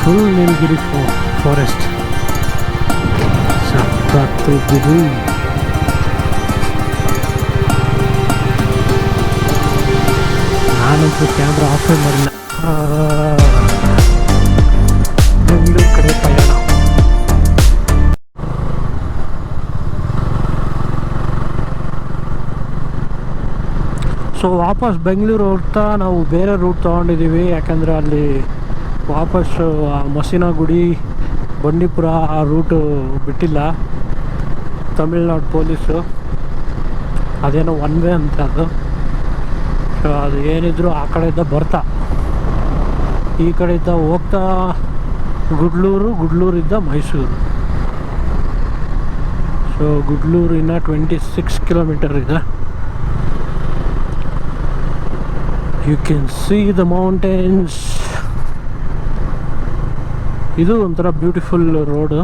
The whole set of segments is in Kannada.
ಫುಲ್ ನೀಲಗಿರಿ ಫಾರೆಸ್ಟ್ ಸಕ್ಕತ್ತಿದ್ದೀವಿ. ನಾನಂತೂ ಕ್ಯಾಮ್ರಾ ಆಫೇ ಮಾಡಿಲ್ಲ. ಬೆಂಗಳೂರು ಕಡೆ ಪಯಣ. ಸೊ ವಾಪಸ್ ಬೆಂಗಳೂರು ಹೊರಡ್ತಾ ನಾವು ಬೇರೆ ರೂಟ್ ತೊಗೊಂಡಿದ್ದೀವಿ. ಯಾಕಂದರೆ ಅಲ್ಲಿ ವಾಪಸ್ಸು ಮಸೀನಗುಡಿ ಬಂಡೀಪುರ ಆ ರೂಟು ಬಿಟ್ಟಿಲ್ಲ ತಮಿಳ್ನಾಡು ಪೊಲೀಸು. ಅದೇನೋ ಒನ್ ವೇ ಅಂತ ಅದು. ಸೊ ಅದು ಏನಿದ್ರು ಆ ಕಡೆಯಿಂದ ಬರ್ತಾ ಈ ಕಡೆಯಿಂದ ಹೋಗ್ತಾ ಗುಡ್ಲೂರಿಂದ ಮೈಸೂರು. ಸೊ ಗುಡ್ಲೂರಿನ 26 ಕಿಲೋಮೀಟರ್ ಇದೆ. You can see the mountains. ಇದು ಒಂಥರ ಬ್ಯೂಟಿಫುಲ್ ರೋಡು.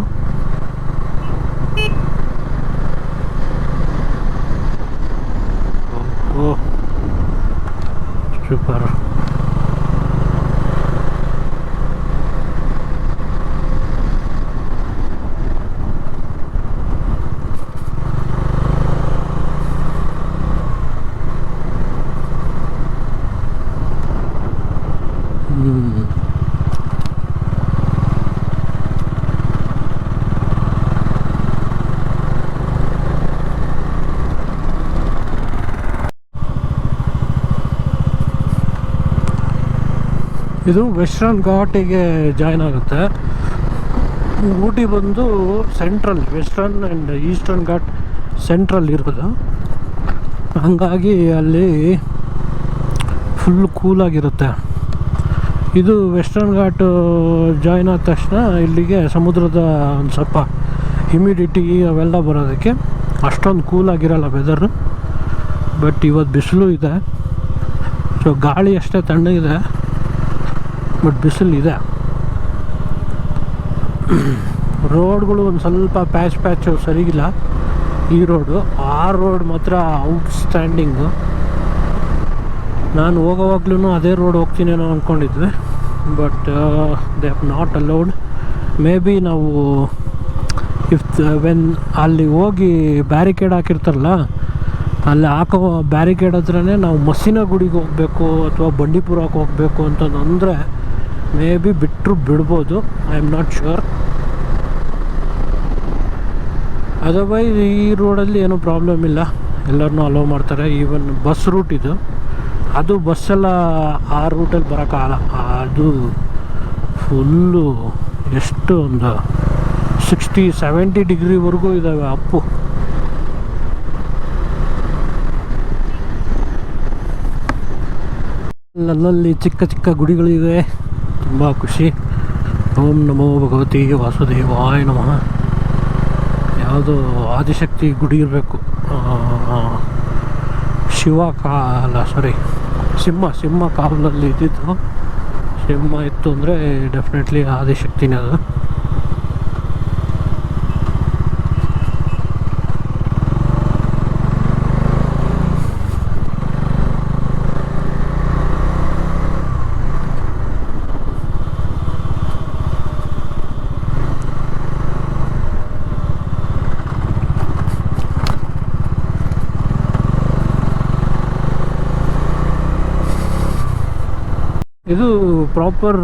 Oh super. ಇದು ವೆಸ್ಟರ್ನ್ ಘಾಟಿಗೆ ಜಾಯ್ನ್ ಆಗುತ್ತೆ. ಊಟಿ ಬಂದು central, western and eastern ghat central ಇರೋದು. ಹಾಗಾಗಿ ಅಲ್ಲಿ ಫುಲ್ ಕೂಲಾಗಿರುತ್ತೆ. ಇದು ವೆಸ್ಟರ್ನ್ ಘಾಟ್ ಜಾಯ್ನ್ ಆದ ತಕ್ಷಣ ಇಲ್ಲಿಗೆ ಸಮುದ್ರದ ಒಂದು ಸ್ವಲ್ಪ ಹ್ಯುಮಿಡಿಟಿ ಅವೆಲ್ಲ ಬರೋದಕ್ಕೆ ಅಷ್ಟೊಂದು ಕೂಲಾಗಿರಲ್ಲ ವೆದರು. ಬಟ್ ಇವತ್ತು ಬಿಸಿಲು ಇದೆ. ಸೊ ಗಾಳಿ ಅಷ್ಟೇ ತಣ್ಣಗಿದೆ, ಬಟ್ ಬಿಸಿಲಿದೆ. ರೋಡ್ಗಳು ಒಂದು ಸ್ವಲ್ಪ ಪ್ಯಾಚು ಸರಿಗಿಲ್ಲ ಈ ರೋಡು. ಆ ರೋಡ್ ಮಾತ್ರ ಔಟ್ಸ್ಟ್ಯಾಂಡಿಂಗು. ನಾನು ಹೋಗೋವಾಗ್ಲೂ ಅದೇ ರೋಡ್ ಹೋಗ್ತೀನೇನೋ ಅಂದ್ಕೊಂಡಿದ್ವಿ, but they have not allowed. May be ನಾವು ವೆನ್ ಅಲ್ಲಿ ಹೋಗಿ ಬ್ಯಾರಿಕೇಡ್ ಹಾಕಿರ್ತಾರಲ್ಲ, ಅಲ್ಲಿ ಹಾಕೋ ಬ್ಯಾರಿಕೇಡ್ ಹತ್ರನೇ ನಾವು ಮಸೀನಗುಡಿಗೆ ಹೋಗಬೇಕು ಅಥವಾ ಬಂಡೀಪುರಕ್ಕೆ ಹೋಗಬೇಕು ಅಂತಂದರೆ ಮೇ ಬಿ ಬಿಡ್ಬೋದು. I am not sure. Otherwise ಈ ರೋಡಲ್ಲಿ ಏನೂ ಪ್ರಾಬ್ಲಮ್ ಇಲ್ಲ, ಎಲ್ಲರನ್ನೂ ಅಲೋ ಮಾಡ್ತಾರೆ. ಈವನ್ ಬಸ್ ರೂಟ್ ಇದು, ಅದು ಬಸ್ಸೆಲ್ಲ ಆ ರೂಟಲ್ಲಿ ಬರೋಕ್ಕಾಗಲ್ಲ. ಅದು ಫುಲ್ಲು ಎಷ್ಟು ಒಂದು 60-70 ಡಿಗ್ರಿವರೆಗೂ ಇದ್ದಾವೆ ಅಪ್ಪು. ಅಲ್ಲಲ್ಲಿ ಚಿಕ್ಕ ಚಿಕ್ಕ ಗುಡಿಗಳಿವೆ, ತುಂಬ ಖುಷಿ. ಓಂ ನಮೋ ಭಗವತಿ ವಾಸುದೇವಾಯ ನಮಃ. ಯಾವುದೋ ಆದಿಶಕ್ತಿ ಗುಡಿ ಇರಬೇಕು. ಸಿಂಹ ಕಾವಲಲ್ಲಿ ಇದ್ದಿದ್ದು. ಸಿಂಹ ಇತ್ತು ಅಂದರೆ ಡೆಫಿನೆಟ್ಲಿ ಆದಿಶಕ್ತಿನೇ ಅದು. ಇದು proper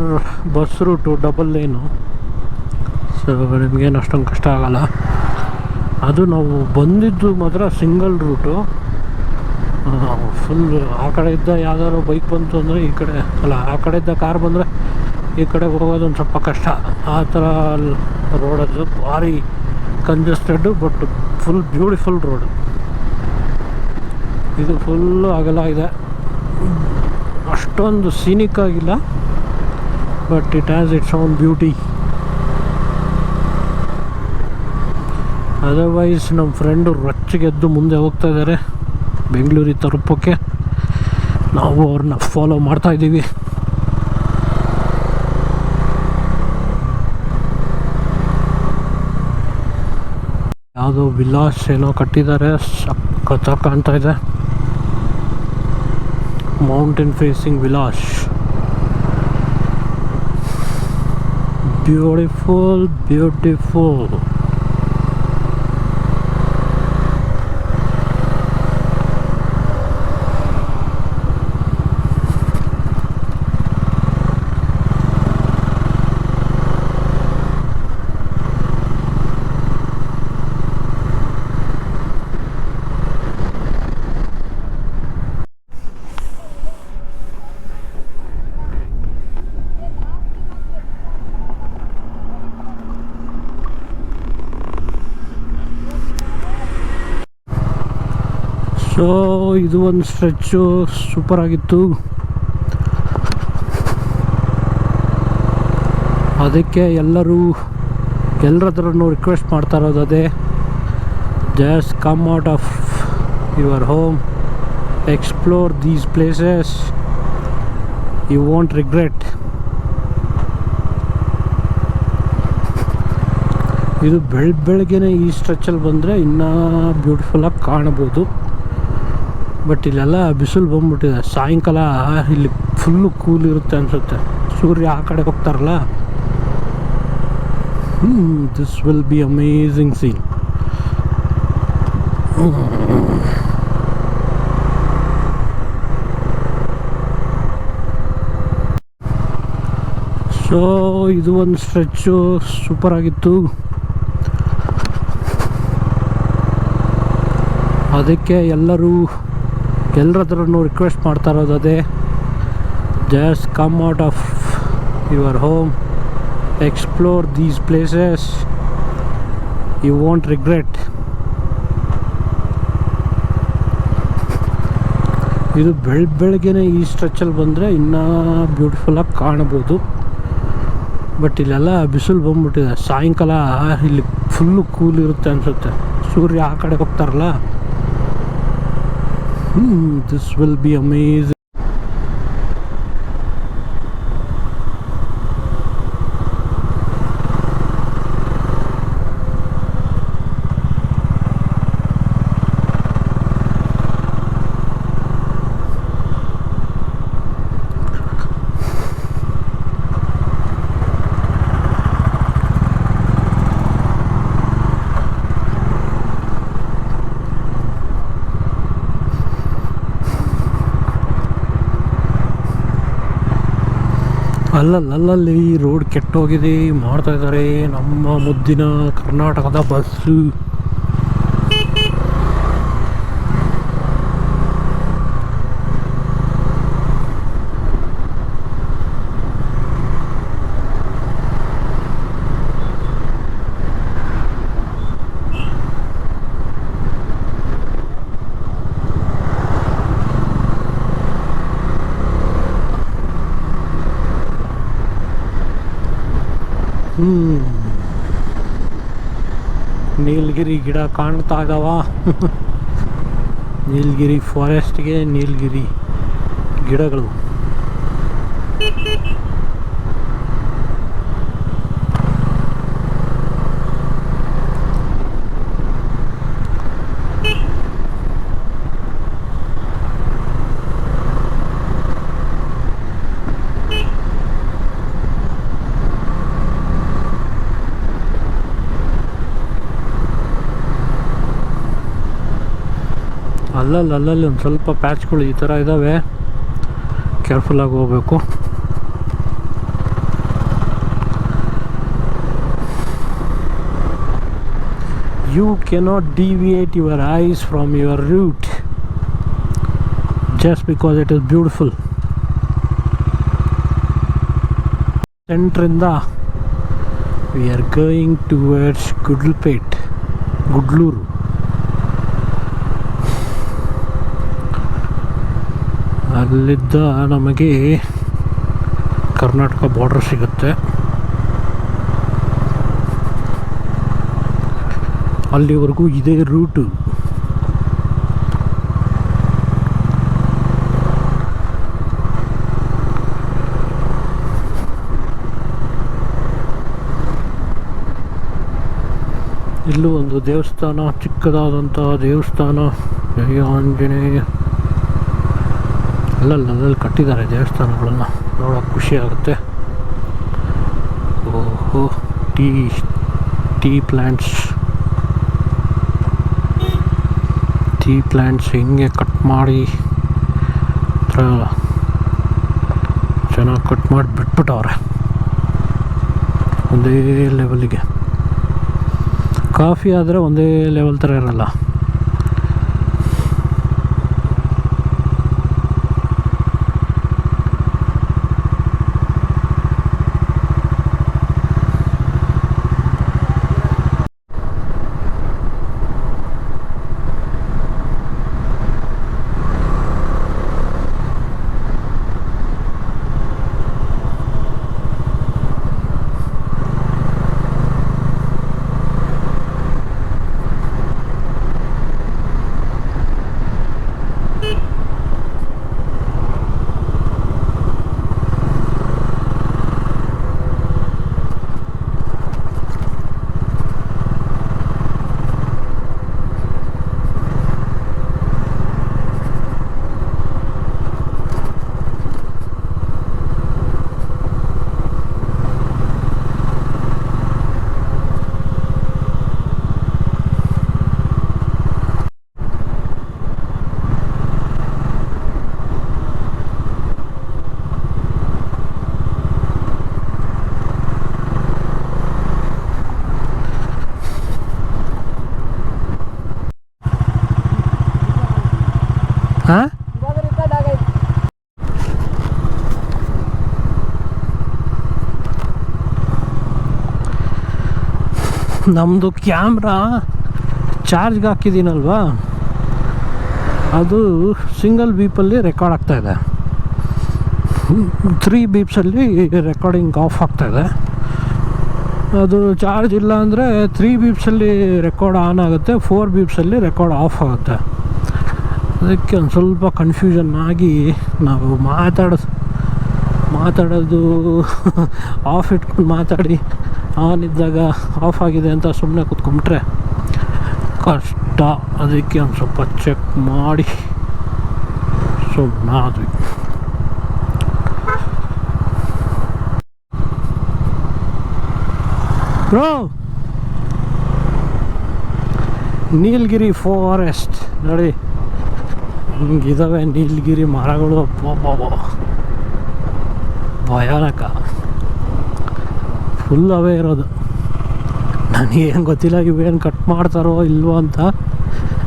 bus route, double line. So ನಿಮಗೇನು ಅಷ್ಟೊಂದು ಕಷ್ಟ ಆಗೋಲ್ಲ. ಅದು ನಾವು ಬಂದಿದ್ದು ಮಾತ್ರ ಸಿಂಗಲ್ ರೂಟು. ಫುಲ್ ಆ ಕಡೆಯಿಂದ ಯಾವ್ದಾದ್ರು ಬೈಕ್ ಬಂತು ಅಂದರೆ ಈ ಕಡೆ ಅಲ್ಲ, ಆ ಕಡೆಯಿಂದ ಕಾರ್ ಬಂದರೆ ಈ ಕಡೆ ಹೋಗೋದು ಒಂದು ಸ್ವಲ್ಪ ಕಷ್ಟ. ಆ ಥರ ರೋಡದು ಭಾರಿ ಕಂಜೆಸ್ಟೆಡ್ಡು, ಬಟ್ ಫುಲ್ ಬ್ಯೂಟಿಫುಲ್ ರೋಡು. ಇದು ಫುಲ್ಲು ಅಗಲ ಇದೆ, ಅಷ್ಟೊಂದು ಸೀನಿಕ್ ಆಗಿಲ್ಲ, but it has its own beauty. Otherwise ನಮ್ಮ ಫ್ರೆಂಡು ರೊಚ್ಚಿಗೆದ್ದು ಮುಂದೆ ಹೋಗ್ತಾ ಇದ್ದಾರೆ ಬೆಂಗಳೂರಿಗೆ ತಲುಪೋಕ್ಕೆ. ನಾವು ಅವ್ರನ್ನ ಫಾಲೋ ಮಾಡ್ತಾಯಿದ್ದೀವಿ. ಯಾವುದೋ ವಿಲಾಸ್ ಏನೋ ಕಟ್ಟಿದ್ದಾರೆ, ಸಖತ್ತಾಗಿ ಕಾಣ್ತಾ ಇದೆ. Mountain facing Vilas, beautiful beautiful. So ಇದು ಒಂದು ಸ್ಟ್ರೆಚ್ಚು ಸೂಪರ್ ಆಗಿತ್ತು. ಅದಕ್ಕೆ ಎಲ್ಲರ ಹತ್ರನೂ ರಿಕ್ವೆಸ್ಟ್ ಮಾಡ್ತಾ ಇರೋದು ಅದೇ, just come out of your home, explore these places, you won't regret. ಇದು ಬೆಳಗ್ಗೆನೇ ಈ ಸ್ಟ್ರೆಚ್ಚಲ್ಲಿ ಬಂದರೆ ಇನ್ನೂ ಬ್ಯೂಟಿಫುಲ್ಲಾಗಿ ಕಾಣ್ಬೋದು. ಬಟ್ ಇಲ್ಲೆಲ್ಲ ಬಿಸಿಲು ಬಂದ್ಬಿಟ್ಟಿದೆ. ಸಾಯಂಕಾಲ ಇಲ್ಲಿ ಫುಲ್ಲು ಕೂಲ್ ಇರುತ್ತೆ ಅನಿಸುತ್ತೆ, ಸೂರ್ಯ ಆ ಕಡೆ ಹೋಗ್ತಾರಲ್ಲ. This will be amazing scene. So ಇದು ಒಂದು ಸ್ಟ್ರೆಚ್ಚು ಸೂಪರ್ ಆಗಿತ್ತು. ಅದಕ್ಕೆ ಎಲ್ಲರ ಹತ್ರನೂ ರಿಕ್ವೆಸ್ಟ್ ಮಾಡ್ತಾ ಇರೋದು ಅದೇ, just come out of your home, explore these places, you won't regret. ಇದು ಬೆಳಗ್ಗೆನೇ ಈ ಸ್ಟ್ರೆಚ್ಚಲ್ಲಿ ಬಂದರೆ ಇನ್ನೂ ಬ್ಯೂಟಿಫುಲ್ಲಾಗಿ ಕಾಣ್ಬೋದು. ಬಟ್ ಇಲ್ಲೆಲ್ಲ ಬಿಸಿಲು ಬಂದ್ಬಿಟ್ಟಿದೆ. ಸಾಯಂಕಾಲ ಇಲ್ಲಿ ಫುಲ್ಲು ಕೂಲ್ ಇರುತ್ತೆ ಅನಿಸುತ್ತೆ, ಸೂರ್ಯ ಆ ಕಡೆ ಹೋಗ್ತಾರಲ್ಲ. This will be amazing. ಅಲ್ಲಲ್ಲಿ ರೋಡ್ ಕೆಟ್ಟೋಗಿದೆ, ಮಾಡ್ತಾ ಇದ್ದಾರೆ ನಮ್ಮ ಮುದ್ದಿನ ಕರ್ನಾಟಕದ ಬಸ್ಸು. ನೀಲಗಿರಿ ಗಿಡ ಕಾಣ್ತಾ ಇದ್ದಾವ. ನೀಲಗಿರಿ ಫಾರೆಸ್ಟ್ಗೆ ನೀಲಗಿರಿ ಗಿಡಗಳು. ಅಲ್ಲಲ್ಲಿ ಒಂದು ಸ್ವಲ್ಪ ಪ್ಯಾಚ್ಗಳು ಈ ಥರ ಇದ್ದಾವೆ, ಕೇರ್ಫುಲ್ಲಾಗಿ ಹೋಗ್ಬೇಕು. You cannot deviate your eyes from your route just because it is beautiful. Centrinda we are going towards Gudluru. ಅಲ್ಲಿದ್ದ ನಮಗೆ ಕರ್ನಾಟಕ ಬಾರ್ಡರ್ ಸಿಗುತ್ತೆ. ಅಲ್ಲಿವರೆಗೂ ಇದೇ ರೂಟು. ಇಲ್ಲೂ ಒಂದು ದೇವಸ್ಥಾನ, ಚಿಕ್ಕದಾದಂಥ ದೇವಸ್ಥಾನ. ಜಯ ಆಂಜನೇಯ. ಅಲ್ಲಲ್ಲಿ ಕಟ್ಟಿದ್ದಾರೆ ದೇವಸ್ಥಾನಗಳನ್ನು, ನೋಡೋಕೆ ಖುಷಿ ಆಗುತ್ತೆ. ಓಹೋ, ಟೀ ಪ್ಲ್ಯಾಂಟ್ಸ್ ಹಿಂಗೆ ಕಟ್ ಮಾಡಿ ಚೆನ್ನಾಗಿ ಕಟ್ ಮಾಡಿ ಬಿಟ್ಬಿಟ್ಟವ್ರೆ ಒಂದೇ ಲೆವೆಲಿಗೆ. ಕಾಫಿ ಆದರೆ ಒಂದೇ ಲೆವೆಲ್ ಥರ ಇರಲ್ಲ. ಹಾಂ, ನಮ್ಮದು ಕ್ಯಾಮ್ರಾ ಚಾರ್ಜ್ಗೆ ಹಾಕಿದ್ದೀನಲ್ವಾ, ಅದು ಸಿಂಗಲ್ ಬೀಪಲ್ಲಿ ರೆಕಾರ್ಡ್ ಆಗ್ತಾಯಿದೆ. 3 ಬೀಪ್ಸಲ್ಲಿ ರೆಕಾರ್ಡಿಂಗ್ ಆಫ್ ಆಗ್ತಾಯಿದೆ. ಅದು ಚಾರ್ಜ್ ಇಲ್ಲ ಅಂದರೆ 3 ಬೀಪ್ಸಲ್ಲಿ ರೆಕಾರ್ಡ್ ಆನ್ ಆಗುತ್ತೆ, 4 ಬೀಪ್ಸಲ್ಲಿ ರೆಕಾರ್ಡ್ ಆಫ್ ಆಗುತ್ತೆ. ಅದಕ್ಕೆ ಒಂದು ಸ್ವಲ್ಪ ಕನ್ಫ್ಯೂಷನ್ ಆಗಿ ನಾವು ಮಾತಾಡೋದು ಆಫ್ ಇಟ್ಕೊಂಡು ಮಾತಾಡಿ ಆನ್ ಇದ್ದಾಗ ಆಫ್ ಆಗಿದೆ ಅಂತ ಸುಮ್ಮನೆ ಕೂತ್ಕೊಂಡ್ಬಿಟ್ರೆ ಕಷ್ಟ. ಅದಕ್ಕೆ ಒಂದು ಸ್ವಲ್ಪ ಚೆಕ್ ಮಾಡಿ ಸುಮ್ಮನಾದ್ವಿ. ಬ್ರೋ, ನೀಲಗಿರಿ ಫಾರೆಸ್ಟ್ ನೋಡಿ, ಹಿಂಗಿದಾವೆ ನೀಲಗಿರಿ ಮರಗಳು. ಭಯಾನಕ, ಫುಲ್ ಅವೇ ಇರೋದು. ನನಗೇನು ಗೊತ್ತಿಲ್ಲ ಇವೇನು ಕಟ್ ಮಾಡ್ತಾರೋ ಇಲ್ವೋ ಅಂತ.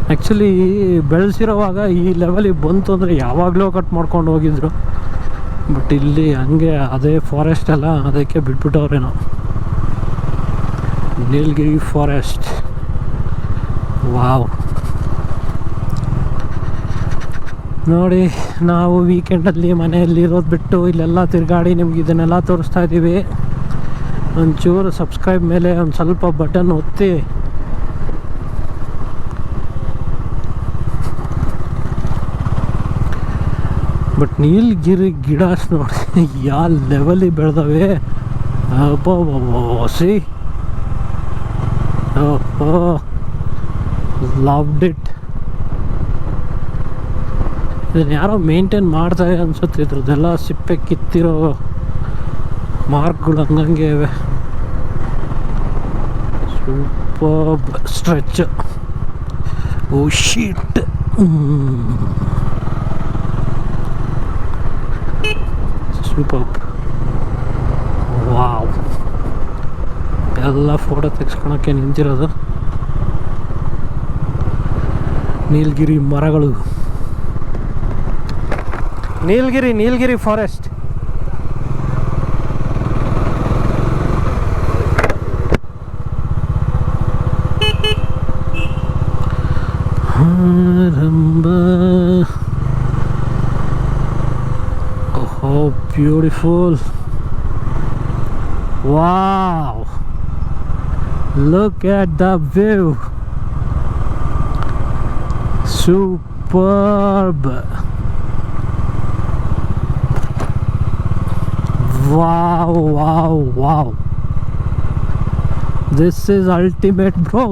ಆ್ಯಕ್ಚುಲಿ ಬೆಳೆಸಿರೋವಾಗ ಈ ಲೆವೆಲಿಗೆ ಬಂತು ಅಂದರೆ ಯಾವಾಗಲೂ ಕಟ್ ಮಾಡ್ಕೊಂಡು ಹೋಗಿದ್ರು. ಬಟ್ ಇಲ್ಲಿ ಹಂಗೆ ಅದೇ ಫಾರೆಸ್ಟ್ ಎಲ್ಲ, ಅದಕ್ಕೆ ಬಿಟ್ಬಿಟ್ಟವ್ರೇನೋ. ನೀಲಗಿರಿ ಫಾರೆಸ್ಟ್, ವಾವ್. ನೋಡಿ, ನಾವು ವೀಕೆಂಡಲ್ಲಿ ಮನೆಯಲ್ಲಿರೋದು ಬಿಟ್ಟು ಇಲ್ಲೆಲ್ಲ ತಿರುಗಾಡಿ ನಿಮ್ಗೆ ಇದನ್ನೆಲ್ಲ ತೋರಿಸ್ತಾ ಇದ್ದೀವಿ. ಒಂಚೂರು ಸಬ್ಸ್ಕ್ರೈಬ್ ಮೇಲೆ ಒಂದು ಸ್ವಲ್ಪ ಬಟನ್ ಒತ್ತಿ. ಬಟ್ ನೀಲಗಿರಿ ಗಿಡ ನೋಡಿ ಯಾವ ಲೆವೆಲಿಗೆ ಬೆಳೆದವೆ. See loved it. ಇದನ್ನು ಯಾರೋ ಮೇಂಟೈನ್ ಮಾಡ್ತಾರೆ ಅನ್ಸುತ್ತೆ. ಇದ್ರದ್ದೆಲ್ಲ ಸಿಪ್ಪೆ ಕಿತ್ತಿರೋ ಮಾರ್ಕ್ಗಳು ಹಂಗಂಗೆ ಇವೆ. Super stretch. Oh shit. Super, wow. ಎಲ್ಲ ಫೋಟೋ ತೆಗೆಸ್ಕೊಳಕ್ಕೆ ನಿಂತಿರೋದು ನೀಲಗಿರಿ ಮರಗಳು. ನೀಲಗಿರಿ forest. Oh, beautiful. Wow. Look at the view. Superb. Wow. This is ultimate bro.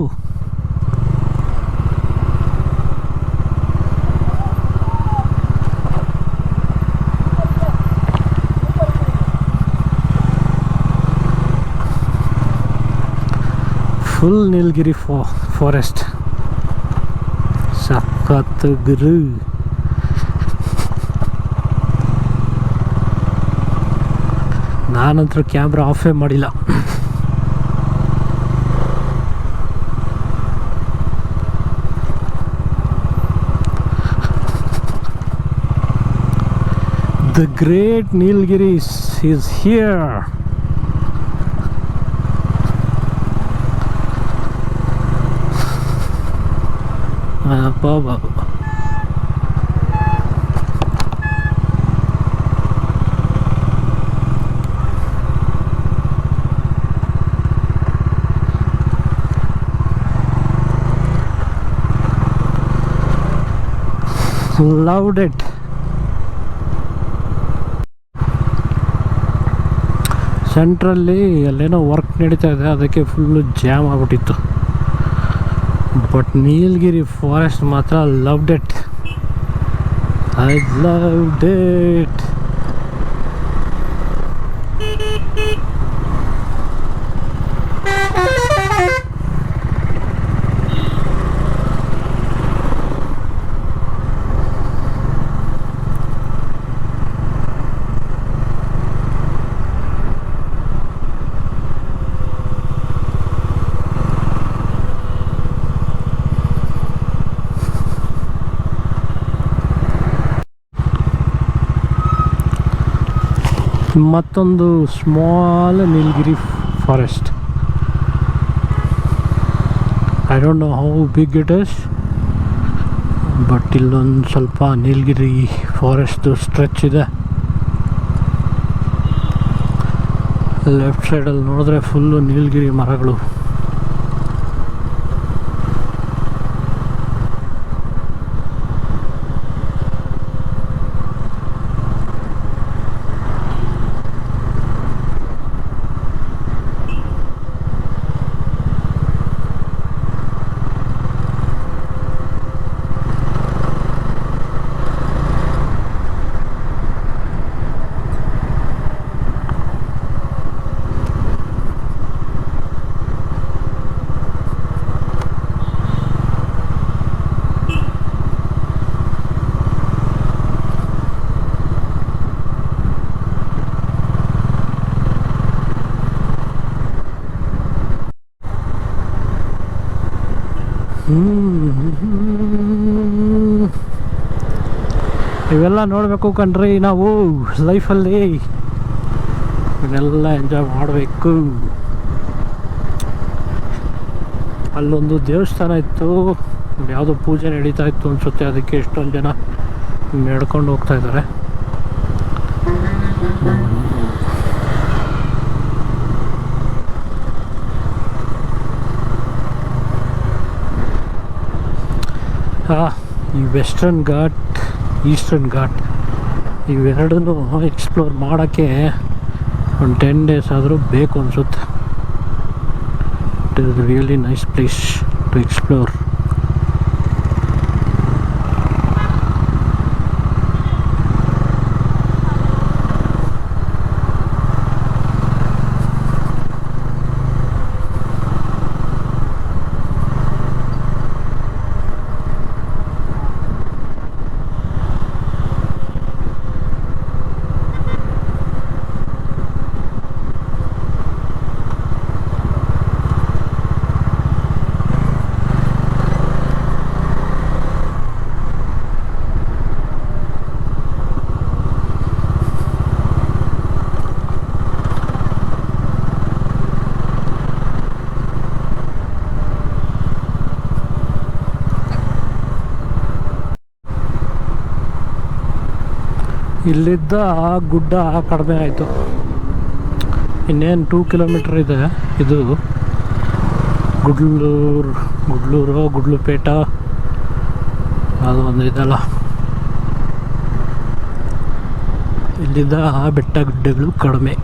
Full ನೀಲಗಿರಿ ಫಾರೆಸ್ಟ್ ಸಖತ್ ಗುರು. ನಾನಂತರ ಕ್ಯಾಮ್ರಾ ಆಫೇ ಮಾಡಿಲ್ಲ. The great Nilgiris is here. Baba. Loved it. ಸೆಂಟ್ರಲ್ಲಿ ಅಲ್ಲೇನೋ ವರ್ಕ್ ನಡೀತಾ ಇದೆ, ಅದಕ್ಕೆ ಫುಲ್ಲು ಜಾಮ್ ಆಗಿಬಿಟ್ಟಿತ್ತು. ಬಟ್ ನೀಲಗಿರಿ ಫಾರೆಸ್ಟ್ ಮಾತ್ರ loved it. I loved it. ಮತ್ತೊಂದು ಸ್ಮಾಲ್ ನೀಲಗಿರಿ forest. I don't know how big it is, but ಇಲ್ಲೊಂದು ಸ್ವಲ್ಪ ನೀಲಗಿರಿ ಫಾರೆಸ್ಟ್ ಸ್ಟ್ರೆಚ್ ಇದೆ. ಲೆಫ್ಟ್ ಸೈಡಲ್ಲಿ ನೋಡಿದ್ರೆ ಫುಲ್ಲು ನೀಲಗಿರಿ ಮರಗಳು. ಇವೆಲ್ಲ ನೋಡಬೇಕು ಕಣ್ರಿ ನಾವು ಲೈಫಲ್ಲಿ. ಇವನ್ನೆಲ್ಲ ಎಂಜಾಯ್ ಮಾಡಬೇಕು. ಅಲ್ಲೊಂದು ದೇವಸ್ಥಾನ ಇತ್ತು, ಯಾವುದೋ ಪೂಜೆ ನಡೀತಾ ಇತ್ತು ಅನಿಸುತ್ತೆ, ಅದಕ್ಕೆ ಎಷ್ಟೊಂದು ಜನ ನಡ್ಕೊಂಡು ಹೋಗ್ತಾ ಇದ್ದಾರೆ. ಈ ವೆಸ್ಟರ್ನ್ ಘಾಟ್, ಈಸ್ಟರ್ನ್ ಘಾಟ್ ಇವೆರಡನ್ನೂ ಎಕ್ಸ್ಪ್ಲೋರ್ ಮಾಡೋಕ್ಕೆ ಒಂದು 10 days ಆದರೂ ಬೇಕು ಅನಿಸುತ್ತೆ. It is really nice place to explore. ಇಲ್ಲಿದ್ದ ಗುಡ್ಡ ಕಡಿಮೆ ಆಯಿತು. ಇನ್ನೇನು 2 kilometer ಇದೆ. ಇದು ಗುಡ್ಲುಪೇಟ ಅದು ಒಂದು ಇದಲ್ಲ. ಇಲ್ಲಿದ್ದ ಬೆಟ್ಟ ಗುಡ್ಡಗಳು ಕಡಿಮೆ.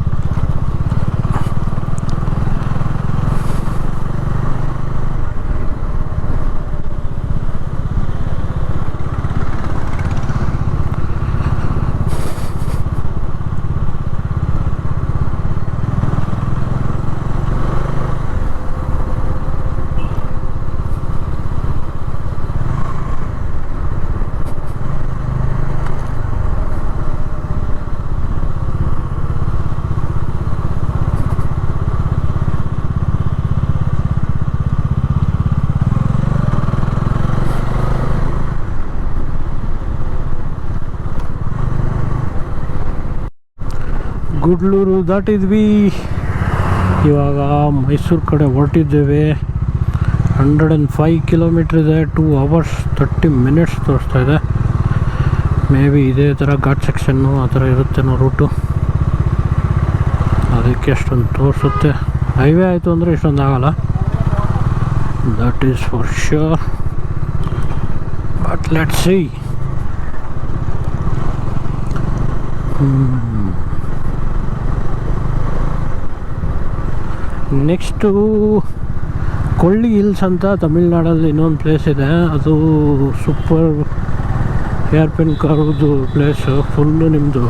ಗುಡ್ಲೂರು ದಾಟಿದ್ವಿ. ಇವಾಗ ಮೈಸೂರು ಕಡೆ ಹೊರಟಿದ್ದೇವೆ. 105 ಕಿಲೋಮೀಟ್ರ್ ಇದೆ. 2 hours 30 minutes ತೋರಿಸ್ತಾ ಇದೆ. ಮೇ ಬಿ ಇದೇ ಥರ ಘಾಟ್ ಸೆಕ್ಷನ್ನು ಆ ಥರ ಇರುತ್ತೇನೋ ರೂಟು, ಅದಕ್ಕೆ ಅಷ್ಟೊಂದು ತೋರಿಸುತ್ತೆ. ಹೈವೇ ಆಯಿತು ಅಂದರೆ ಇಷ್ಟೊಂದು ಆಗಲ್ಲ, that is for sure. But let's see. Next Kolli hills ಅಂತ ತಮಿಳ್ನಾಡಲ್ಲಿ ಇನ್ನೊಂದು ಪ್ಲೇಸ್ ಇದೆ. ಅದು ಸೂಪರ್ ಹೇರ್ ಪಿನ್ ಕರ್ವ್ದು ಪ್ಲೇಸು. ಫುಲ್ಲು ನಿಮ್ಮದು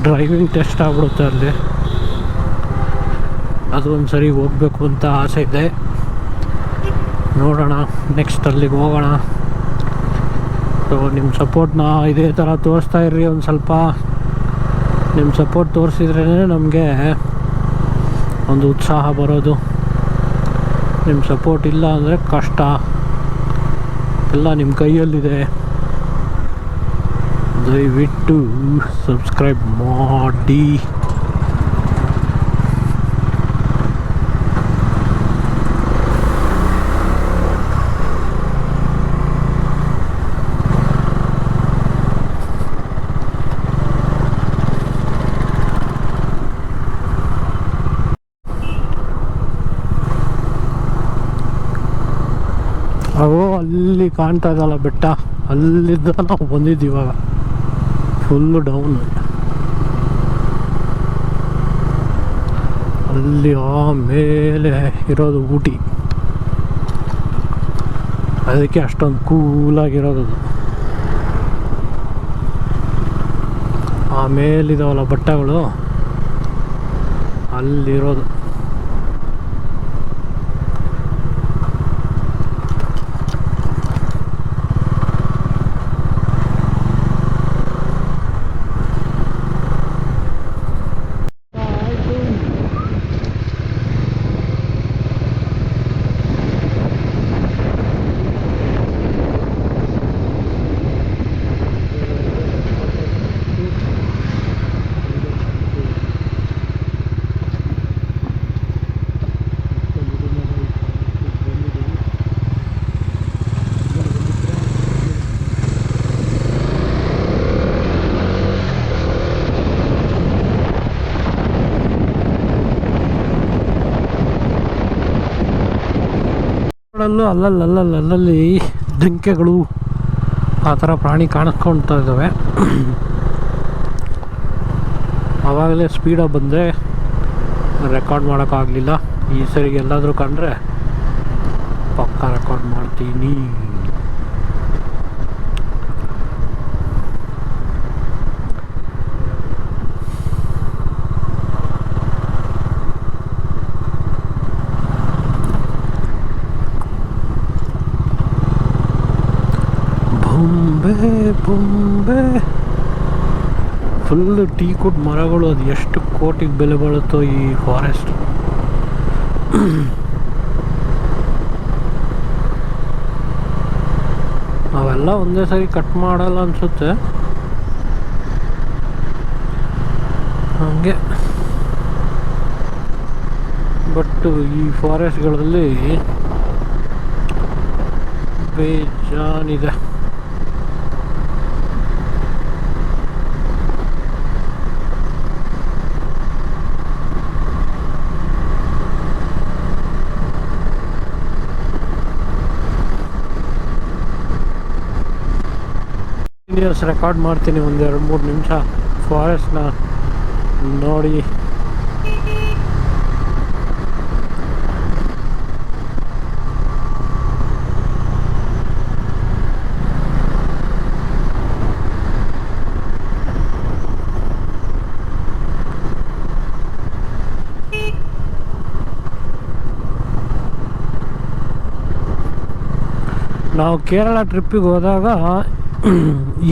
ಡ್ರೈವಿಂಗ್ ಟೆಸ್ಟ್ ಆಗ್ಬಿಡುತ್ತೆ ಅಲ್ಲಿ. ಅದು ಒಂದು ಸರಿ ಹೋಗಬೇಕು ಅಂತ ಆಸೆ ಇದೆ. ನೋಡೋಣ, ನೆಕ್ಸ್ಟ್ ಅಲ್ಲಿಗೆ ಹೋಗೋಣ. ಸೊ ನಿಮ್ಮ ಸಪೋರ್ಟ್ನ ಇದೇ ಥರ ತೋರಿಸ್ತಾ ಇರ್ರಿ. ಒಂದು ಸ್ವಲ್ಪ ನಿಮ್ಮ ಸಪೋರ್ಟ್ ತೋರಿಸಿದ್ರೇ ನಮಗೆ ಒಂದು ಉತ್ಸಾಹ ಬರೋದು. ನಿಮ್ಮ ಸಪೋರ್ಟ್ ಇಲ್ಲ ಅಂದರೆ ಕಷ್ಟ. ಎಲ್ಲ ನಿಮ್ಮ ಕೈಯಲ್ಲಿದೆ. ದಯವಿಟ್ಟು ಸಬ್ಸ್ಕ್ರೈಬ್ ಮಾಡಿ. ಅವು ಅಲ್ಲಿ ಕಾಣ್ತಾ ಇದಲ್ಲ ಬೆಟ್ಟ, ಅಲ್ಲಿದ್ದ ನಾವು ಬಂದಿದ್ದು. ಇವಾಗ ಫುಲ್ಲು ಡೌನ್. ಅಲ್ಲಿ ಆಮೇಲೆ ಇರೋದು ಊಟಿ, ಅದಕ್ಕೆ ಅಷ್ಟೊಂದು ಕೂಲಾಗಿರೋದು. ಆಮೇಲಿದಾವಲ್ಲ ಬೆಟ್ಟಗಳು, ಅಲ್ಲಿರೋದು. ಅಲ್ಲಲ್ಲಿ ಜಿಂಕೆಗಳು ಆ ಥರ ಪ್ರಾಣಿ ಕಾಣಿಸ್ಕೊಳ್ತಾ ಇದ್ದಾವೆ. ಆವಾಗಲೇ ಸ್ಪೀಡಾಗಿ ಬಂದರೆ ರೆಕಾರ್ಡ್ ಮಾಡೋಕ್ಕಾಗಲಿಲ್ಲ. ಈ ಸರಿಗೆ ಎಲ್ಲಾದರೂ ಕಂಡ್ರೆ ಪಕ್ಕ ರೆಕಾರ್ಡ್ ಮಾಡ್ತೀನಿ. ಬೊಂಬೆ ಫುಲ್ಲು ಟೀಕುಡ್ ಮರಗಳು. ಅದು ಎಷ್ಟು ಕೋಟಿಗೆ ಬೆಲೆ ಬಾಳುತ್ತೋ ಈ ಫಾರೆಸ್ಟ್. ಅವೆಲ್ಲ ಒಂದೇ ಸರಿ ಕಟ್ ಮಾಡಲ್ಲ ಅನಿಸುತ್ತೆ, ಹಾಗೆ. ಬಟ್ ಈ ಫಾರೆಸ್ಟ್ಗಳಲ್ಲಿ ಬೇಜಾನಿದೆ. ರೆಕಾರ್ಡ್ ಮಾಡ್ತೀನಿ ಒಂದು 2-3 ನಿಮಿಷ ಫಾರೆಸ್ಟ್ನ ನೋಡಿ. ನಾವು ಕೇರಳ ಟ್ರಿಪ್ಪಿಗೆ ಹೋದಾಗ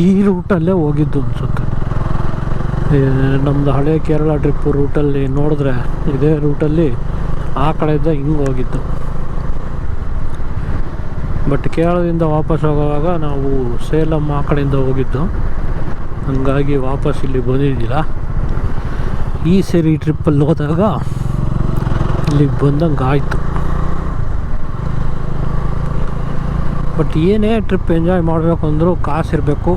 ಈ ರೂಟಲ್ಲೇ ಹೋಗಿದ್ದು ಅನಿಸುತ್ತೆ. ನಮ್ಮದು ಹಳೆ ಕೇರಳ ಟ್ರಿಪ್ಪು ರೂಟಲ್ಲಿ ನೋಡಿದ್ರೆ ಇದೇ ರೂಟಲ್ಲಿ ಆ ಕಡೆಯಿಂದ ಹಿಂಗೆ ಹೋಗಿದ್ದು. ಬಟ್ ಕೇರಳದಿಂದ ವಾಪಸ್ ಹೋಗುವಾಗ ನಾವು ಸೇಲಂ ಆ ಕಡೆಯಿಂದ ಹೋಗಿದ್ದು, ಹಂಗಾಗಿ ವಾಪಸ್ ಇಲ್ಲಿ ಬಂದಿದ್ದಿಲ್ಲ. ಈ ಸರಿ ಟ್ರಿಪ್ಪಲ್ಲಿ ಹೋದಾಗ ಇಲ್ಲಿಗೆ ಬಂದಂಗೆ ಆಯಿತು. ಬಟ್ ಏನೇ ಟ್ರಿಪ್ ಎಂಜಾಯ್ ಮಾಡಬೇಕು ಅಂದರೂ ಕಾಸಿರಬೇಕು,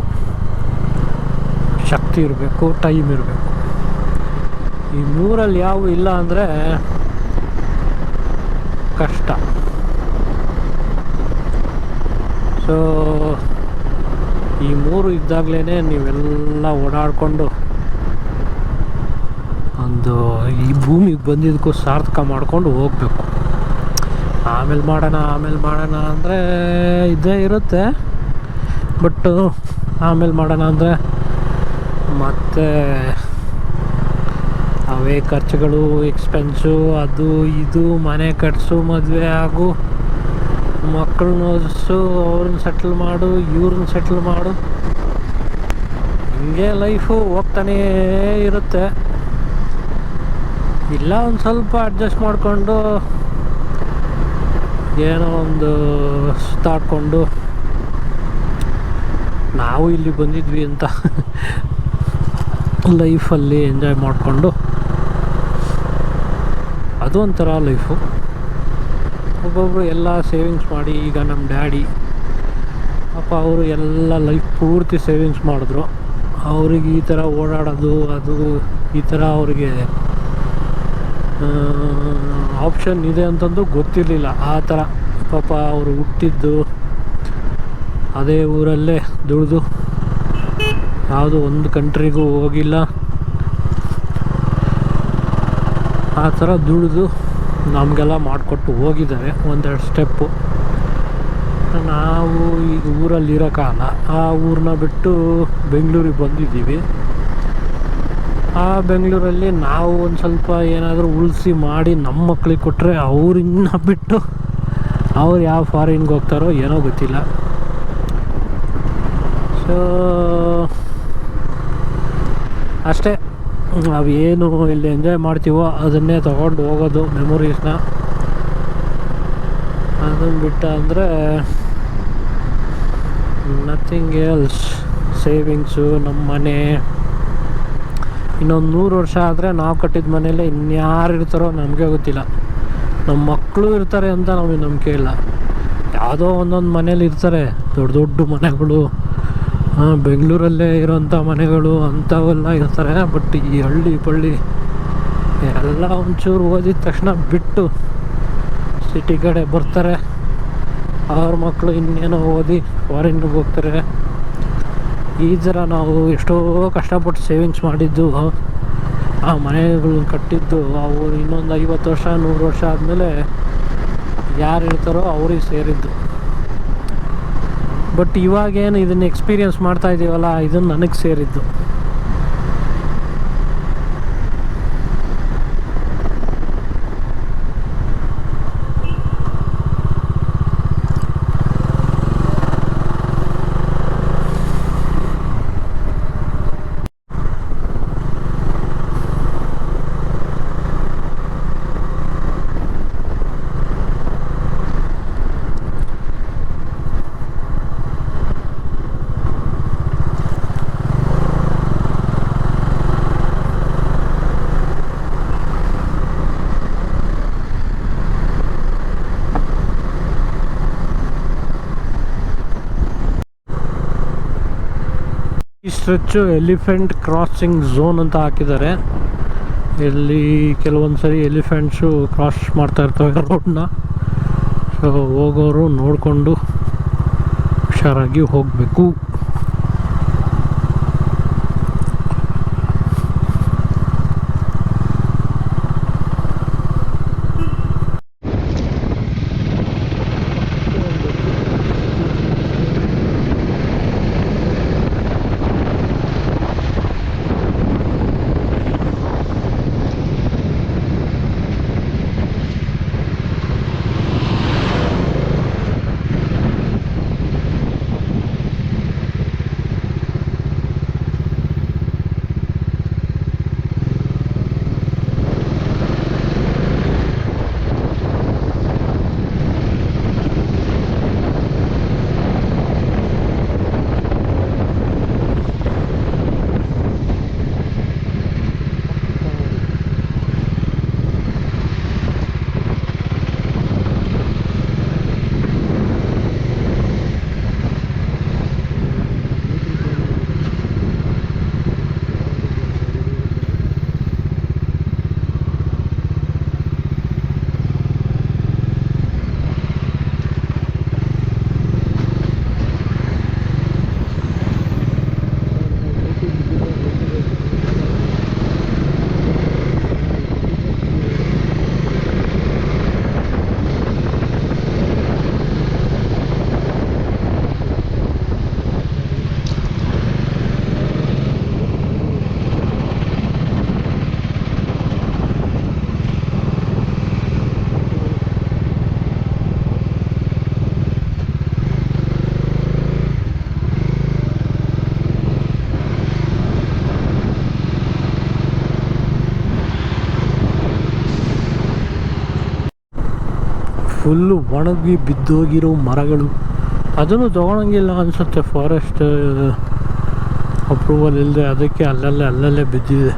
ಶಕ್ತಿ ಇರಬೇಕು, ಟೈಮ್ ಇರಬೇಕು. ಈ ಮೂರಲ್ಲಿ ಯಾವ ಇಲ್ಲ ಅಂದರೆ ಕಷ್ಟ. ಸೊ ಈ ಮೂರು ಇದ್ದಾಗಲೇ ನೀವೆಲ್ಲ ಓಡಾಡಿಕೊಂಡು ಒಂದು ಈ ಭೂಮಿಗೆ ಬಂದಿದ್ದಕ್ಕೂ ಸಾರ್ಥಕ ಮಾಡ್ಕೊಂಡು ಹೋಗಬೇಕು. ಆಮೇಲೆ ಮಾಡೋಣ ಅಂದರೆ ಇದೇ ಇರುತ್ತೆ. ಬಟ್ ಆಮೇಲೆ ಮಾಡೋಣ ಅಂದರೆ ಮತ್ತೆ ಅವೇ ಖರ್ಚುಗಳು, ಎಕ್ಸ್ಪೆನ್ಸು, ಅದು ಇದು, ಮನೆ ಕಟ್ಸು, ಮದುವೆ ಆಗು, ಮಕ್ಕಳನ್ನ ಓದಿಸು, ಅವ್ರನ್ನ ಸೆಟ್ಲ್ ಮಾಡು, ಇವ್ರನ್ನ ಸೆಟ್ಲ್ ಮಾಡು, ಹಿಂಗೆ ಲೈಫು ಹೋಗ್ತಾನೇ ಇರುತ್ತೆ. ಇಲ್ಲ ಒಂದು ಸ್ವಲ್ಪ ಅಡ್ಜಸ್ಟ್ ಮಾಡಿಕೊಂಡು ಏನೋ ಒಂದು ಸುತ್ತಾಡ್ಕೊಂಡು ನಾವು ಇಲ್ಲಿ ಬಂದಿದ್ವಿ ಅಂತ ಲೈಫಲ್ಲಿ ಎಂಜಾಯ್ ಮಾಡಿಕೊಂಡು ಅದು ಒಂಥರ ಲೈಫು. ಒಬ್ಬೊಬ್ಬರು ಎಲ್ಲ ಸೇವಿಂಗ್ಸ್ ಮಾಡಿ, ಈಗ ನಮ್ಮ ಡ್ಯಾಡಿ ಪಾಪ ಅವರು ಎಲ್ಲ ಲೈಫ್ ಪೂರ್ತಿ ಸೇವಿಂಗ್ಸ್ ಮಾಡಿದ್ರು. ಅವ್ರಿಗೆ ಈ ಥರ ಓಡಾಡೋದು ಅದು ಈ ಥರ ಅವ್ರಿಗೆ ಆಪ್ಷನ್ ಇದೆ ಅಂತಂದು ಗೊತ್ತಿರಲಿಲ್ಲ. ಆ ಥರ ಪಾಪ ಅವರು ಹುಟ್ಟಿದ್ದು ಅದೇ ಊರಲ್ಲೇ ದುಡಿದು ಯಾವುದೋ ಒಂದು ಕಂಟ್ರಿಗೂ ಹೋಗಿಲ್ಲ. ಆ ಥರ ದುಡಿದು ನಮಗೆಲ್ಲ ಮಾಡಿಕೊಟ್ಟು ಹೋಗಿದ್ದಾರೆ ಒಂದೆರಡು ಸ್ಟೆಪ್ಪು. ನಾವು ಈಗ ಊರಲ್ಲಿ ಇರೋಕ್ಕಾಗಲ್ಲ, ಆ ಊರನ್ನ ಬಿಟ್ಟು ಬೆಂಗಳೂರಿಗೆ ಬಂದಿದ್ದೀವಿ. ಆ ಬೆಂಗಳೂರಲ್ಲಿ ನಾವು ಒಂದು ಸ್ವಲ್ಪ ಏನಾದರೂ ಉಳಿಸಿ ಮಾಡಿ ನಮ್ಮ ಮಕ್ಳಿಗೆ ಕೊಟ್ಟರೆ ಅವ್ರನ್ನ ಬಿಟ್ಟು ಅವ್ರು ಯಾವ ಫಾರಿನ್ಗೆ ಹೋಗ್ತಾರೋ ಏನೋ ಗೊತ್ತಿಲ್ಲ. ಸೊ ಅಷ್ಟೇ, ನಾವೇನು ಇಲ್ಲಿ ಎಂಜಾಯ್ ಮಾಡ್ತೀವೋ ಅದನ್ನೇ ತೊಗೊಂಡು ಹೋಗೋದು ಮೆಮೊರೀಸ್ನ. ಅದನ್ನು ಬಿಟ್ಟ ಅಂದರೆ ನಥಿಂಗ್ ಎಲ್ಸ್. ಸೇವಿಂಗ್ಸು, ನಮ್ಮ ಮನೆ ಇನ್ನೊಂದು 100 ವರ್ಷ ಆದರೆ ನಾವು ಕಟ್ಟಿದ ಮನೇಲೆ ಇನ್ಯಾರು ಇರ್ತಾರೋ ನಮಗೆ ಗೊತ್ತಿಲ್ಲ. ನಮ್ಮ ಮಕ್ಕಳು ಇರ್ತಾರೆ ಅಂತ ನಮಗೆ ನಂಬಿಕೆ ಇಲ್ಲ. ಯಾವುದೋ ಒಂದೊಂದು ಮನೇಲಿ ಇರ್ತಾರೆ, ದೊಡ್ಡ ದೊಡ್ಡ ಮನೆಗಳು, ಬೆಂಗಳೂರಲ್ಲೇ ಇರೋಂಥ ಮನೆಗಳು ಅಂಥವೆಲ್ಲ ಇರ್ತಾರೆ. ಬಟ್ ಈ ಹಳ್ಳಿ ಪಳ್ಳಿ ಎಲ್ಲ ಒಂಚೂರು ಓದಿದ ತಕ್ಷಣ ಬಿಟ್ಟು ಸಿಟಿ ಕಡೆ ಬರ್ತಾರೆ. ಅವ್ರ ಮಕ್ಕಳು ಇನ್ನೇನೋ ಓದಿ ಫಾರಿನ್ಗೆ ಹೋಗ್ತಾರೆ. ಈ ಥರ ನಾವು ಎಷ್ಟೋ ಕಷ್ಟಪಟ್ಟು ಸೇವಿಂಗ್ಸ್ ಮಾಡಿದ್ದು, ಆ ಮನೆಗಳನ್ನ ಕಟ್ಟಿದ್ದು, ಅವು ಇನ್ನೊಂದು 50 ವರ್ಷ 100 ವರ್ಷ ಆದಮೇಲೆ ಯಾರು ಇರ್ತಾರೋ ಅವ್ರಿಗೆ ಸೇರಿದ್ದು. ಬಟ್ ಇವಾಗೇನು ಇದನ್ನು ಎಕ್ಸ್ಪೀರಿಯೆನ್ಸ್ ಮಾಡ್ತಾ ಇದ್ದೀವಲ್ಲ, ಇದನ್ನು ನನಗೆ ಸೇರಿದ್ದು. ಈ ಸ್ಟ್ರೆಚ್ಚು ಎಲಿಫೆಂಟ್ ಕ್ರಾಸಿಂಗ್ ಝೋನ್ ಅಂತ ಹಾಕಿದ್ದಾರೆ. ಇಲ್ಲಿ ಕೆಲವೊಂದು ಸರಿ ಎಲಿಫೆಂಟ್ಸು ಕ್ರಾಸ್ ಮಾಡ್ತಾ ಇರ್ತವೆ ರೋಡ್ನ. ಸೊ ಹೋಗೋರು ನೋಡಿಕೊಂಡು ಹುಷಾರಾಗಿ ಹೋಗಬೇಕು. ಫುಲ್ಲು ಒಣಗಿ ಬಿದ್ದೋಗಿರೋ ಮರಗಳು. ಅದನ್ನು ತೊಗೊಳಂಗಿಲ್ಲ ಅನಿಸುತ್ತೆ, ಫಾರೆಸ್ಟ್ ಅಪ್ರೂವಲ್ ಇಲ್ಲದೆ, ಅದಕ್ಕೆ ಅಲ್ಲಲ್ಲೇ ಬಿದ್ದಿದೆ.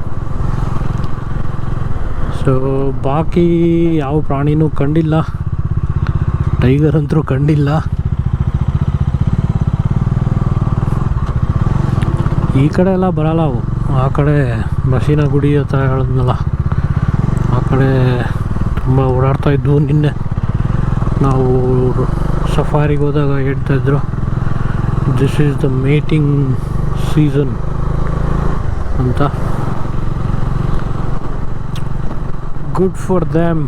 ಸೊ ಬಾಕಿ ಯಾವ ಪ್ರಾಣಿನೂ ಕಂಡಿಲ್ಲ, ಟೈಗರ್ ಅಂತೂ ಕಂಡಿಲ್ಲ. ಈ ಕಡೆ ಎಲ್ಲ ಬರಲ್ಲ ಅವು. ಆ ಕಡೆ ಬಸಿನ ಗುಡಿ ಅಂತ ಹೇಳಿದ್ನಲ್ಲ, ಆ ಕಡೆ ತುಂಬ ಓಡಾಡ್ತಾ ಇದ್ವು. ನಿನ್ನೆ ನಾವು ಸಫಾರಿಗೆ ಹೋದಾಗ ಹೇಳ್ತಾಯಿದ್ರು, this is the mating season ಅಂತ. Good for them.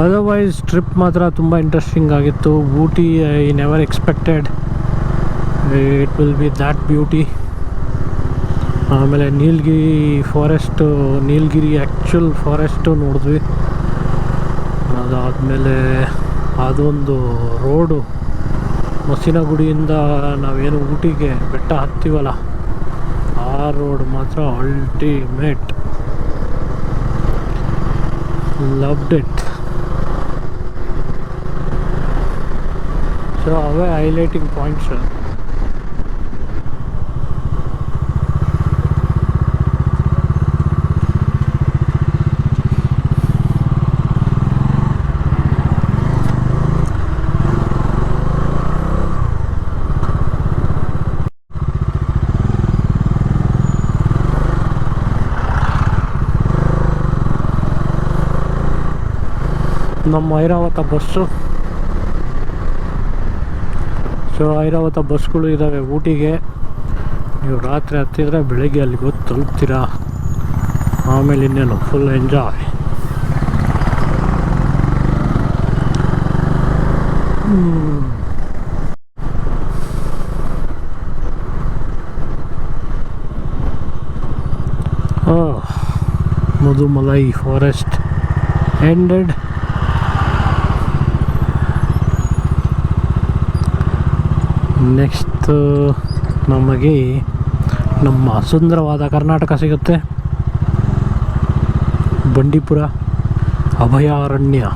Otherwise trip ಮಾತ್ರ ತುಂಬ ಇಂಟ್ರೆಸ್ಟಿಂಗ್ ಆಗಿತ್ತು. Ooty I never expected it will be that beauty. ಆಮೇಲೆ ನೀಲಗಿರಿ ಆ್ಯಕ್ಚುಲ್ ಫಾರೆಸ್ಟು ನೋಡಿದ್ವಿ. ಅದಾದಮೇಲೆ ಅದೊಂದು ರೋಡು, ಮಸಿನಗುಡಿಯಿಂದ ನಾವೇನು ಊಟಿಗೆ ಬೆಟ್ಟ ಹತ್ತೀವಲ್ಲ, ಆ ರೋಡ್ ಮಾತ್ರ ultimate. Loved it. So away highlighting points. ನಮ್ಮ ಐರಾವತ ಬಸ್ಸು. ಸೊ ಐರಾವತ ಬಸ್ಗಳು ಇದ್ದಾವೆ ಊಟಿಗೆ. ನೀವು ರಾತ್ರಿ ಹತ್ತಿದ್ರೆ ಬೆಳಗ್ಗೆ ಅಲ್ಲಿಗೆ ಹೋಗಿ ತಲುಪ್ತೀರಾ. ಆಮೇಲೆ ಇನ್ನೇನು full enjoy. Mudumalai forest ended. Next ನಮಗೆ ನಮ್ಮ ಸುಂದರವಾದ ಕರ್ನಾಟಕ ಸಿಗುತ್ತೆ. ಬಂಡೀಪುರ ಅಭಯಾರಣ್ಯ.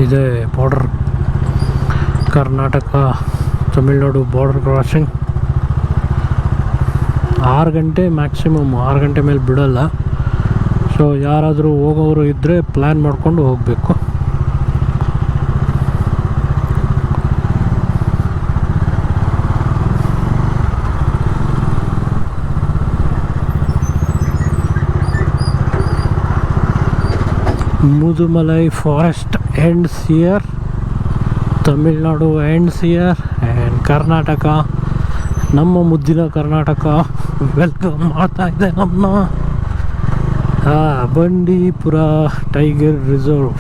ಇದೆ border, Karnataka Tamil Nadu border crossing. 6 ಗಂಟೆ ಮ್ಯಾಕ್ಸಿಮಮ್, 6 ಗಂಟೆ ಮೇಲೆ ಬಿಡೋಲ್ಲ. ಸೊ ಯಾರಾದರೂ ಹೋಗೋರು ಇದ್ದರೆ ಪ್ಲ್ಯಾನ್ ಮಾಡಿಕೊಂಡು ಹೋಗಬೇಕು. Mudumalai forest ends here, Tamil Nadu ends here, and Karnataka, ನಮ್ಮ ಮುದ್ದಿನ ಕರ್ನಾಟಕ ವೆಲ್ಕಮ್ ಮಾಡ್ತಾ ಇದೆ ನಮ್ಮ Bandipur tiger reserve.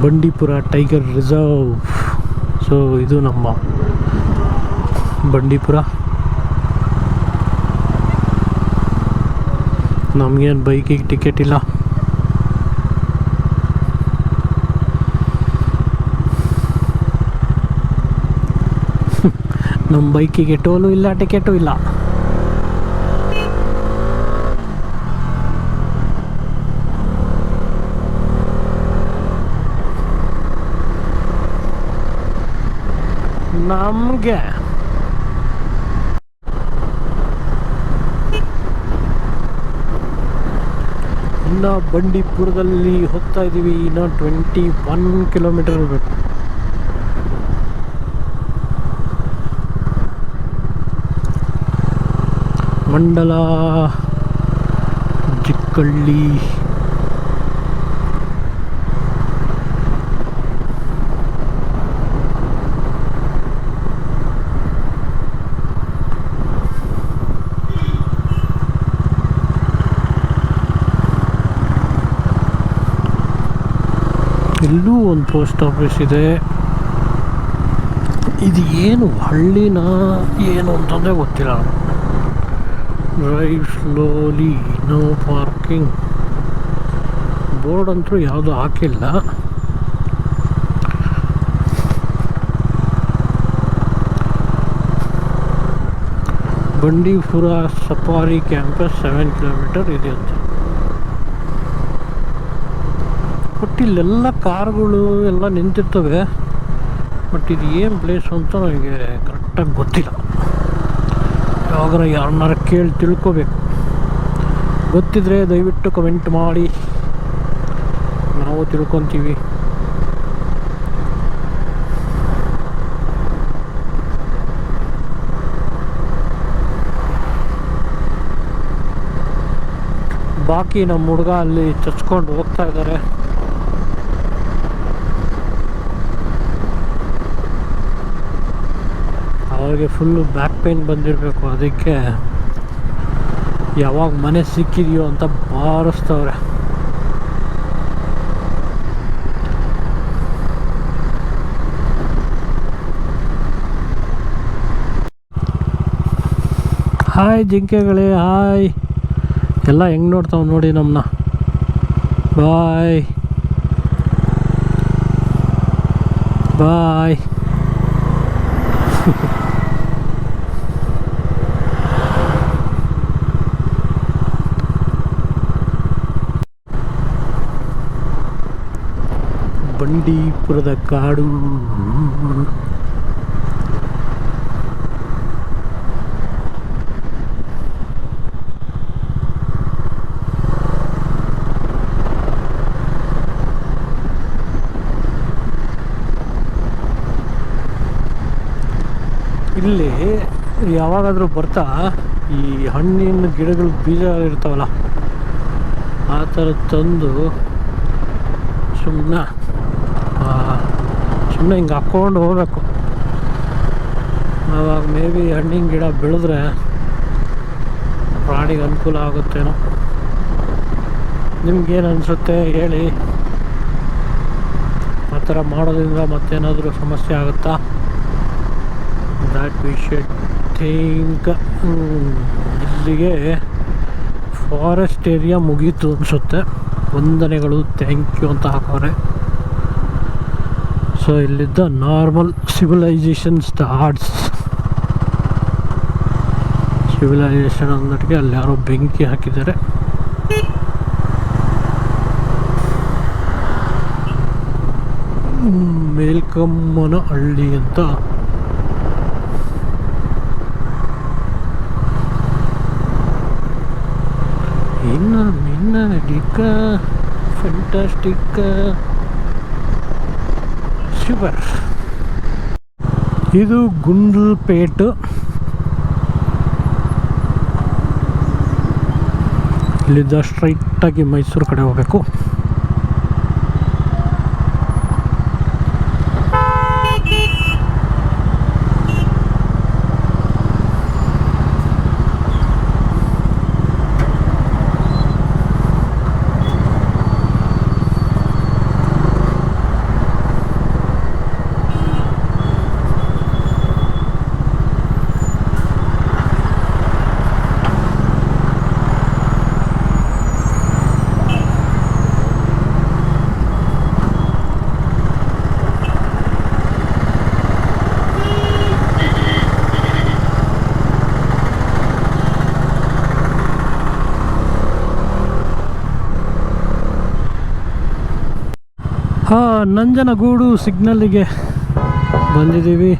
Bandipur tiger reserve. So ಇದು ನಮ್ಮ ಬಂಡೀಪುರ. ನಮಗೇನು ಬೈಕಿಗೆ ಟಿಕೆಟ್ ಇಲ್ಲ. ನಮ್ಮ ಬೈಕಿಗೆ ಟೋಲು ಇಲ್ಲ, ಟಿಕೆಟು ಇಲ್ಲ. ನಮಗೆ ಇನ್ನು ಬಂಡೀಪುರದಲ್ಲಿ ಹೋಗ್ತಾ ಇದ್ದೀವಿ. ಇನ್ನು 21 ಕಿಲೋಮೀಟರ್ ಇರಬೇಕು. ಮಂಡಲ, ಚಿಕ್ಕಳ್ಳಿ, ಇಲ್ಲೂ ಒಂದು ಪೋಸ್ಟ್ ಆಫೀಸ್ ಇದೆ. ಇದು ಏನು ಹಳ್ಳಿನ ಏನು ಅಂತಂದರೆ ಗೊತ್ತಿಲ್ಲ. Drive slowly, no parking board ಅಂತೂ ಯಾವುದೂ ಹಾಕಿಲ್ಲ. ಬಂಡೀಪುರ ಸಫಾರಿ ಕ್ಯಾಂಪಸ್ 7 ಕಿಲೋಮೀಟರ್ ಇದೆಯಂತೆ. ಬಟ್ ಇಲ್ಲೆಲ್ಲ ಕಾರ್ಗಳು ಎಲ್ಲ ನಿಂತಿರ್ತವೆ. ಬಟ್ ಇದು ಏನು ಪ್ಲೇಸ್ ಅಂತ ನನಗೆ ಕರೆಕ್ಟಾಗಿ ಗೊತ್ತಿಲ್ಲ. ಯಾವಾಗಾರ ಯಾರನ್ನಾರ ಕೇಳಿ ತಿಳ್ಕೊಬೇಕು. ಗೊತ್ತಿದ್ರೆ ದಯವಿಟ್ಟು ಕಮೆಂಟ್ ಮಾಡಿ, ನಾವು ತಿಳ್ಕೊತೀವಿ. ಬಾಕಿ ನಮ್ಮ ಹುಡುಗ ಅಲ್ಲಿ ಚಚ್ಕೊಂಡು ಹೋಗ್ತಾ ಇದ್ದಾರೆ. ಅವ್ರಿಗೆ ಫುಲ್ಲು ಬ್ಯಾಕ್ ಪೇನ್ ಬಂದಿರಬೇಕು, ಅದಕ್ಕೆ ಯಾವಾಗ ಮನೆ ಸಿಕ್ಕಿದೆಯೋ ಅಂತ ಬಾರಿಸ್ತವ್ರೆ. Hi ಜಿಂಕೆಗಳೇ, hi. ಎಲ್ಲ ಹೆಂಗೆ ನೋಡ್ತಾವೆ ನೋಡಿ ನಮ್ಮನ್ನ. ಬಾಯ್ ಬಾಯ್. ಬಂಡೀಪುರದ ಕಾಡು. ಇಲ್ಲಿ ಯಾವಾಗಾದರೂ ಬರ್ತಾ ಈ ಹಣ್ಣಿನ ಗಿಡಗಳ ಬೀಜ ಇರ್ತಾವಲ್ಲ, ಆ ಥರ ತಂದು ಸುಮ್ಮನೆ ಹಿಂಗೆ ಹಾಕ್ಕೊಂಡು ಹೋಗ್ಬೇಕು. ಆವಾಗ ಮೇ ಬಿ ಹಣ್ಣಿನ ಗಿಡ ಬೆಳೆದ್ರೆ ಪ್ರಾಣಿಗೆ ಅನುಕೂಲ ಆಗುತ್ತೇನೋ. ನಿಮ್ಗೇನು ಅನಿಸುತ್ತೆ ಹೇಳಿ. ಆ ಥರ ಮಾಡೋದ್ರಿಂದ ಮತ್ತೇನಾದರೂ ಸಮಸ್ಯೆ ಆಗುತ್ತಾ? That we should think. ಇಲ್ಲಿಗೆ ಫಾರೆಸ್ಟ್ ಏರಿಯಾ ಮುಗೀತು ಅನಿಸುತ್ತೆ. ವಂದನೆಗಳು, ಥ್ಯಾಂಕ್ ಯು ಅಂತ ಹಾಕೋರೆ. ಸೊ ಇಲ್ಲಿದ್ದ ನಾರ್ಮಲ್ ಸಿವಿಲೈಸೇಷನ್ ಸ್ಟಾರ್ಟ್ಸ್. ಸಿವಿಲೈಸೇಷನ್ ಅಂದಟ್ಟಿಗೆ ಅಲ್ಲಿ ಯಾರೋ ಬೆಂಕಿ ಹಾಕಿದ್ದಾರೆ. ಮೇಲ್ಕಮ್ಮನ ಹಳ್ಳಿ ಅಂತ. ಮಿನ್ನಡಿಕ ಫ್ಯಾಂಟಾಸ್ಟಿಕ್ ಸೂಪರ್. ಇದು ಗುಂಡ್ಲುಪೇಟು. ಇಲ್ಲಿದ್ದ ಸ್ಟ್ರೈಟಾಗಿ ಮೈಸೂರು ಕಡೆ ಹೋಗಬೇಕು. ನಂಜನಗೂಡು ಸಿಗ್ನಲ್ಲಿಗೆ ಬಂದಿದ್ದೀವಿ.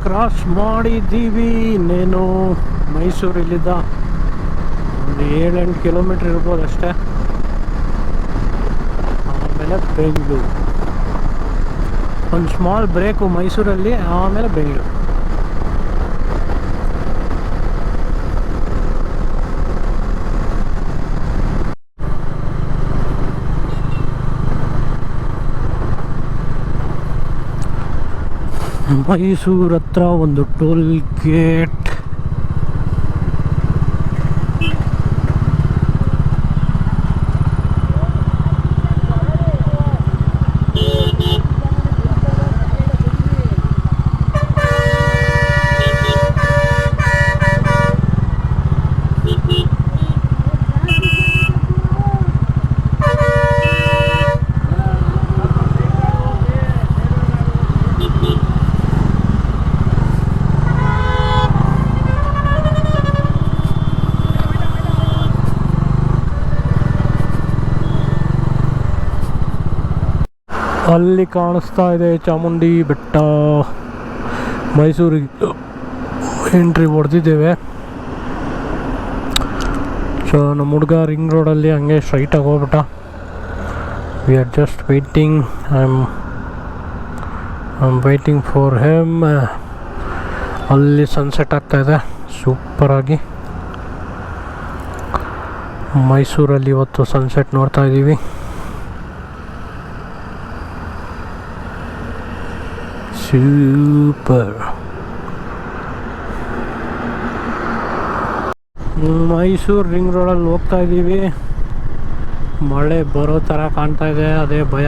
ಕ್ರಾಸ್ ಮಾಡಿದ್ದೀವಿ. ಇನ್ನೇನು ಮೈಸೂರಲ್ಲಿದ್ದ ಒಂದು 7-8 ಕಿಲೋಮೀಟ್ರ್ ಇರ್ಬೋದು ಅಷ್ಟೇ. ಆಮೇಲೆ ಬೆಂಗಳೂರು, ಒಂದು ಸ್ಮಾಲ್ ಬ್ರೇಕು ಮೈಸೂರಲ್ಲಿ, ಆಮೇಲೆ ಬೆಂಗಳೂರು. ಮೈಸೂರು ಹತ್ರ ಒಂದು ಟೋಲ್ ಗೇಟ್. ಅಲ್ಲಿ ಕಾಣಿಸ್ತಾ ಇದೆ ಚಾಮುಂಡಿ ಬೆಟ್ಟ. ಮೈಸೂರಿಗೆ ಎಂಟ್ರಿ ಹೊಡೆದಿದ್ದೇವೆ. ಸೊ ನಮ್ಮ ಹುಡುಗ ರಿಂಗ್ ರೋಡಲ್ಲಿ ಹಂಗೆ ಸ್ಟ್ರೈಟಾಗಿ ಹೋಗ್ಬಿಟ್ಟ. We are just waiting. I am waiting for him. ಅಲ್ಲಿ ಸನ್ಸೆಟ್ ಆಗ್ತಾಯಿದೆ ಸೂಪರಾಗಿ. ಮೈಸೂರಲ್ಲಿ ಇವತ್ತು ಸನ್ಸೆಟ್ ನೋಡ್ತಾ ಇದ್ದೀವಿ. ಸೂಪರ್. ಮೈಸೂರು ರಿಂಗ್ ರೋಡಲ್ಲಿ ಹೋಗ್ತಾ ಇದ್ದೀವಿ. ಮಳೆ ಬರೋ ಥರ ಕಾಣ್ತಾ ಇದೆ, ಅದೇ ಭಯ.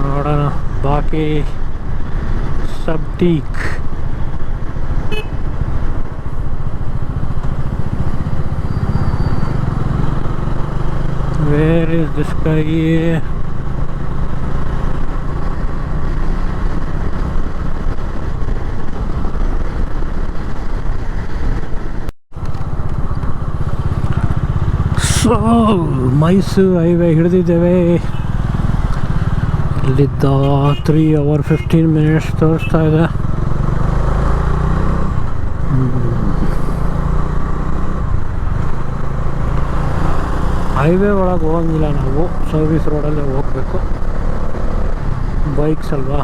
ನೋಡೋಣ. ಬಾಕಿ ಸಬ್ ಟೀಕ್. Where is this guy? So Mysore highway ಹಿಡಿದಿದ್ದೇವೆ. ಇಲ್ಲಿದ್ದ 3 hours 15 minutes ತೋರಿಸ್ತಾ ಇದೆ. ಹೈವೇ ಒಳಗೆ ಹೋಗಂಗಿಲ್ಲ ನಾವು, ಸರ್ವಿಸ್ ರೋಡಲ್ಲೇ ಹೋಗಬೇಕು. ಬೈಕ್ಸ್ ಅಲ್ವಾ.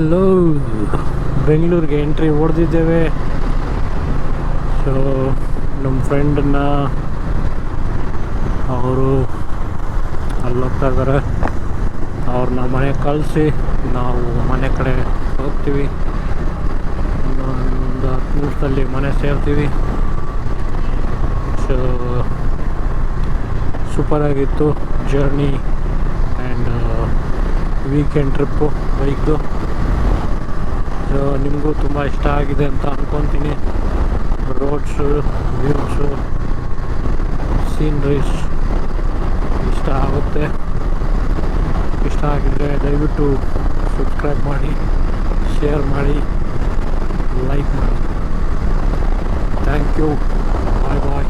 ಎಲ್ಲೋ ಬೆಂಗಳೂರಿಗೆ ಎಂಟ್ರಿ ಹೊಡೆದಿದ್ದೇವೆ. ಸೊ ನಮ್ಮ ಫ್ರೆಂಡನ್ನ ಅವರು ಅಲ್ಲೋಗ್ತಾ ಇದ್ದಾರೆ. ಅವ್ರನ್ನ ಮನೆಗೆ ಕಳಿಸಿ ನಾವು ಮನೆ ಕಡೆ ಹೋಗ್ತೀವಿ. ಇನ್ನೊಂದು 10 ನಿಮಿಷದಲ್ಲಿ ಮನೆ ಸೇರ್ತೀವಿ. ಸೊ ಸೂಪರಾಗಿತ್ತು ಜರ್ನಿ ಆ್ಯಂಡ್ ವೀಕೆಂಡ್ ಟ್ರಿಪ್ಪು ಬೈಕ್ದು. ಸೊ ನಿಮಗೂ ತುಂಬ ಇಷ್ಟ ಆಗಿದೆ ಅಂತ ಅಂದ್ಕೊತೀನಿ. ರೋಡ್ಸು, ವ್ಯೂಸು, ಸೀನ್ರೀಸ್ ಇಷ್ಟ ಆಗುತ್ತೆ. ಇಷ್ಟ ಆಗಿದ್ದರೆ ದಯವಿಟ್ಟು ಸಬ್ಸ್ಕ್ರೈಬ್ ಮಾಡಿ, ಶೇರ್ ಮಾಡಿ, ಲೈಕ್ ಮಾಡಿ. Thank you. Bye bye.